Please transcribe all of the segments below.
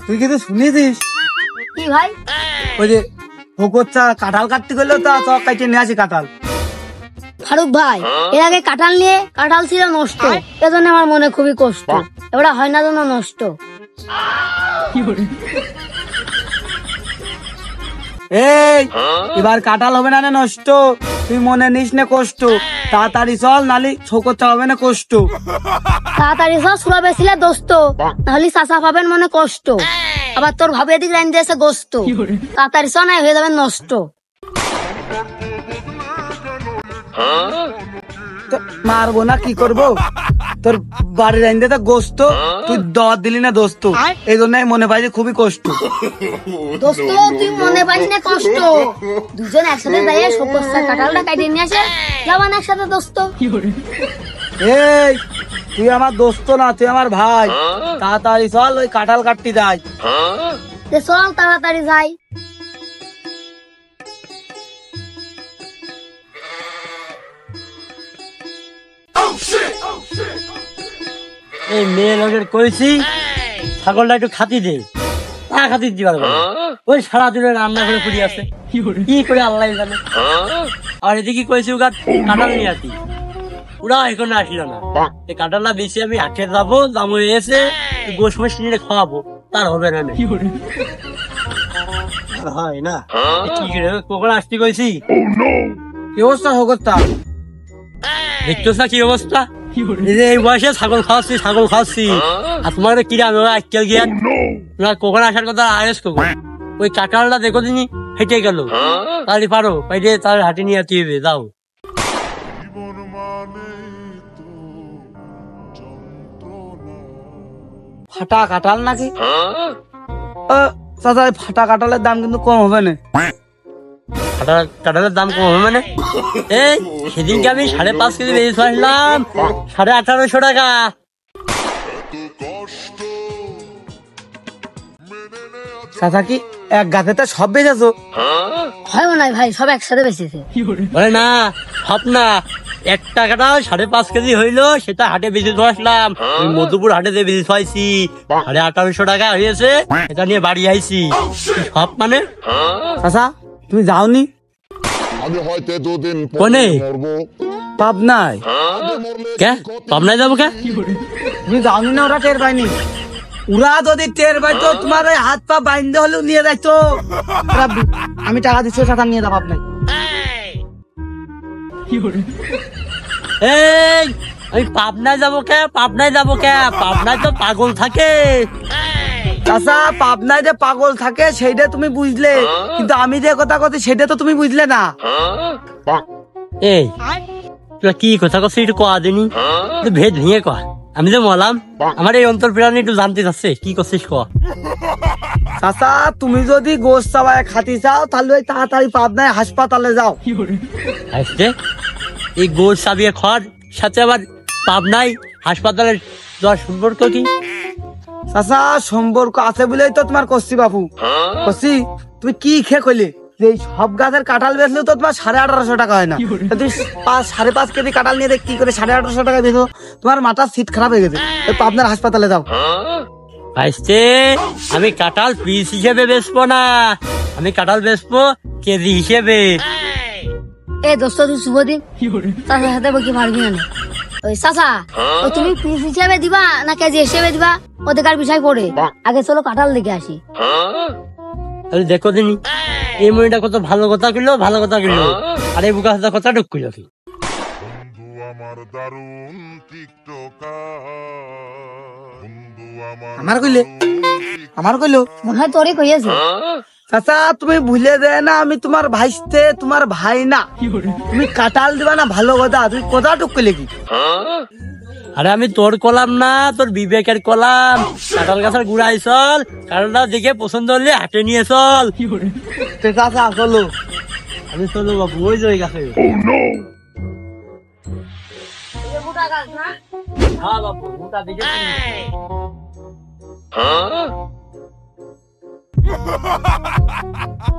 তুই কিন্তু শুনেছিস কি ভাই? ওই যে ফকরচা কাঁঠাল কাটতে গেলো তা চক কাটিয়ে নিয়ে আসি কাঁঠাল। ফারুক ভাই, এর আগে কাঁঠাল নিয়ে কাঁঠাল ছিল নষ্ট, এজন্য আমার মনে খুবই কষ্ট। এবার হয় না যেন নষ্ট। এই এবার কাঁঠাল হবে না নষ্ট, তুই মনে নিস না কষ্ট, তাড়াতাড়ি চল নালি ফকরচা হবে না কষ্ট। তাড়াতাড়ি সব সুরা বেশিলে দোস্ত, নাহলে চাচা পাবেন মনে কষ্ট। আবার তোর ভাবে এদিক রাইন দিয়েছে গোস্ত, তাড়াতাড়ি চ না হয়ে যাবে নষ্ট। মারবো না কি করবো, তোর বাড়ির আইন দিয়ে গোস্ত, তুই দর দিলি না দোস্ত, এই জন্যই মনে পাই যে খুবই কষ্ট। দোস্ত তুই মনে পাইস না কষ্ট, দুজন একসাথে যাই সবুজটা কাঁঠালটা কাটিয়ে নিয়ে আসে, যাবান একসাথে দোস্ত। এই তুই আমার দোস্ত না, তুই আমার ভাই, তাড়াতাড়ি চল ওই কাঁঠাল কাটতে যাই। চল তাড়াতাড়ি যাই। এই মেয়ে লোকের কইছি ছাগলটা একটু খাতি দে, তা খাতি দিতে পারবো না। ওই সারাদিনে রান্না করে পড়ি আছে, কি করে আল্লাহ জানে। আর এদিকে কইছি ওকে কাঁঠাল নিয়ে আসি, ওরা এখানে আসলো না। এই কাঁঠালটা বেশি আমি হাটে যাবো, দাম এসে গোশ মোশ নিয়ে খাওয়াবো, তার হবে না। হয় না কি করে কখন আসতে কইছি। কি অবস্থা ফকরচা? দেখতো কি অবস্থা, এই বয়সে ছাগল খাওয়াচ্ছি আর তোমার কিরা আজকাল গিয়া কখন আসার কথা আয়েস কখন। ওই কাঁঠালটা দেখো দিনি হেঁটে গেল, তাহলে পারো পাইলে তাহলে হাটে নিয়ে আসতে হবে, যাও। ফাটা কাঁঠাল নাকি? চাচা ফাটা কাঁঠালের দাম কিন্তু কম হবে না। কাঁঠালের দাম কম হবে মানে? এই সেদিনকে আমি 5.5 কেজি বেশি আসলাম 1850 টাকা। চাচা কি এক গাছেতে সব বেচেছো? হয় না ভাই, সব একসাথে বেঁচেছে। বলে না সব না, একটা কাঁঠাল 5.5 কেজি হইলো, সেটা হাটে বেশি আসলাম। ওই মধুপুর হাটে যে বেশি খাইছি 1850 টাকা হয়েছে, এটা নিয়ে বাড়ি আইছি। সব মানে চাচা তুমি যাওনি? কোনে পাবনায়? কে পাবনায় যাবো কে? তুমি যাওনি না? ওরা টের পাইনি? ওরা যদি টের পাইতো তোমার ওই হাত পা বাইন্ধে হলেও নিয়ে যাইতো। আমি টাকা দিচ্ছি, টাকা নিয়ে যাবো আপনার। এই আমি পাবনায় যাবো কে? পাবনায় তো পাগল থাকে। চাচা পাবনায় যে পাগল থাকে সেইটা তুমি বুঝলে, কিন্তু আমি যে কথা কথা সেটা তো তুমি বুঝলে না। এই তোরা কি কথা করছিস একটু কয়া দিনি, ভেদ ভেঙে কয়া। আমি যে মলাম, আমার এই অন্তর প্রাণী একটু জানতে চাচ্ছে, কি করছিস ক। চাচা তুমি যদি গোশ চাবায় খাতি চাও তাহলে ওই তাড়াতাড়ি পাবনায় হাসপাতালে যাও। আসছে এই গোশ চাবিয়ে খাওয়ার সাথে আবার পাবনায় হাসপাতালের সম্পর্ক কি? চাচা সম্পর্ক আছে বলেই তো তোমার কষি বাবু। কষি তুমি কি খেয়ে কইলে যে সব গাছের কাঁঠাল বেচলেও তো তোমার 1850 টাকা হয় না, তুমি 5.5 কেজি কাঁঠাল নিয়ে কি করে 1850 টাকা বেচো? তোমার মাথা সিট খারাপ হয়ে গেছে, আপনার হাসপাতালে যাও। আসছে আমি কাঁঠাল পিস হিসেবে বেচবো না, আমি কাঁঠাল বেচবো কেজি হিসেবে। এ দোস্ত তুই শুভদিন চাচার সাথে বকি পারবি না। ওই চাচা তুমি পিস হিসেবে দিবা না কেজি হিসেবে দিবা, ওদের বিষয় পড়ে। আগে চলো কাঁঠাল দেখে আসি। দেখো দিনি এই মনিটা কত ভালো কথা কইলো, আর এই বুকা কথা ঢুক কইলো কি। আমার কইলো মনে হয় তোরই কইয়াছে। চাচা তুমি ভুলে দেয় না আমি তোমার ভাইস্তে, তোমার ভাই না। তুমি কাঁঠাল দিবা না ভালো কথা, তুই কথা টুক কইলে কি? আরে আমি তোর কলাম না, তোর বিবেকের কলাম। কাঁঠাল গাছের গুড়াই চল, কাঁঠালটা দেখে পছন্দ হলে হাটে নিয়ে চল। চাচা চলো। আমি চলো বাবু, ওই যে ওই গাছে। হ্যাঁ বাবু, ওটা দেখে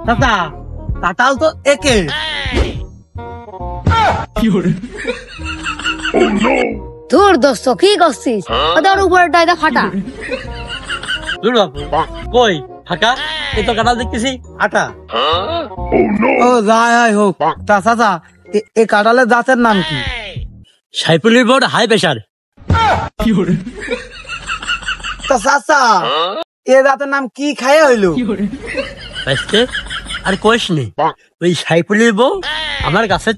চাচা কাঁঠাল তো একে। তোর দোস্ত কি করছিস? ওদের উপরটা এটা ফাটা। দূর বাপু কই ফাঁকা এই তো কাঁঠাল দেখতেছি আটা। ও যাই হয় হোক, তা চাচা এই কাঁঠালের জাতের নাম কি? সাইফুলের বোর্ড হাই প্রেশার। তা চাচা এ জাতের নাম কি খাইয়ে হইলো? আর কোশ নেই, ওই সাইফুলের বউ আমার গাছের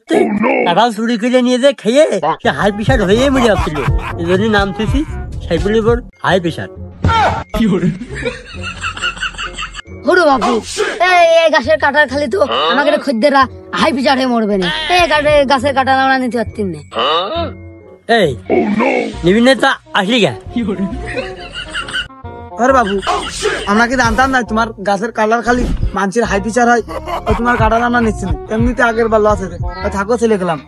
কাঁঠাল চুরি করে নিয়ে যে খেয়ে সে হাই প্রেশার হয়ে মরে যাচ্ছিল, এই জন্য নাম থেছি সাইফুলের বউ হাই প্রেশার। হরু বাপু এই গাছের কাটার খালি তো আমাকে খদ্দেররা হাই পিচার হয়ে মরবে না। এই গাছের কাটার আমরা নিতে পারতেন না। এই নিবি না তা আসলি গা। আরে বাবু আমরা কি জানতাম না তোমার গাছের কালার খালি মানুষের হাই পিচার হয়, তোমার কাটাল আমরা নিচ্ছি না, এমনিতে আগের বার লস আছে, থাকো ছেলে গেলাম।